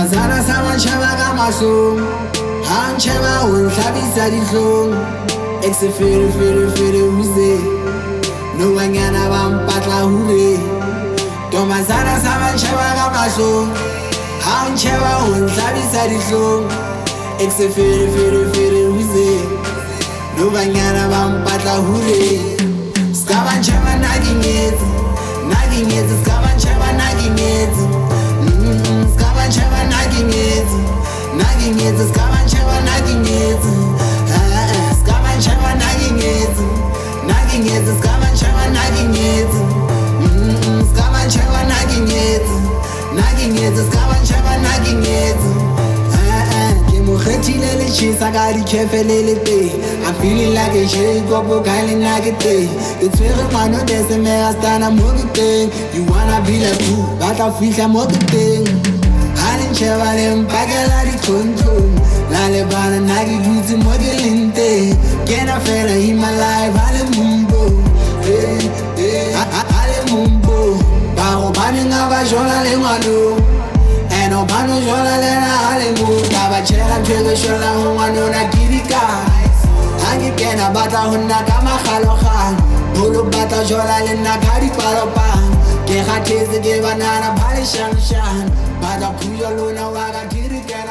Ntombazana sa mantjhaba ka mahlong ha ntjheba ho nhlabisa dihlong exe fere huze no banyana ba mpatla hure Ntombazana sa mantjhaba ka mahlong ha ntjheba ho nhlabisa dihlong exe fere huze no banyana ba mpatla hure ska ba ntjheba nna ke nyetse ska ba ntjheba nna ke nyetse ska ba ntjheba nna ke nyetse ska ba ntjheba nna ke nyetse ska ba ntjheba nna ke nyetse ska ba ntjheba nna ke nyetse ska ba ntjheba nna ke nyetse ska ba ntjheba nna ke nyetse ke mo kgethile le tjhesa ka dikhefe le le teng I'm feeling like a shake up o ka le nna ke teng ke tshwere ngwana dese mega stana mo ke teng you wanna be like who ba tla fihla mo ke teng ha le ntjheba le mpakela ditlhontlhong la le bana nna ke dutse mo ke leng teng kena fela in my life ha le mumbo ha le mumbo ba go baneng a ba jola le ngwanong no bano jola le na ale mo ta ba chela phele shola ho ngwana na kirika ha ke kena batla ho nna ka magalogang bolo batla jola le nna ka dipalopang ke khathetse ke banana ba le shang batla phuya lona wa ka kirika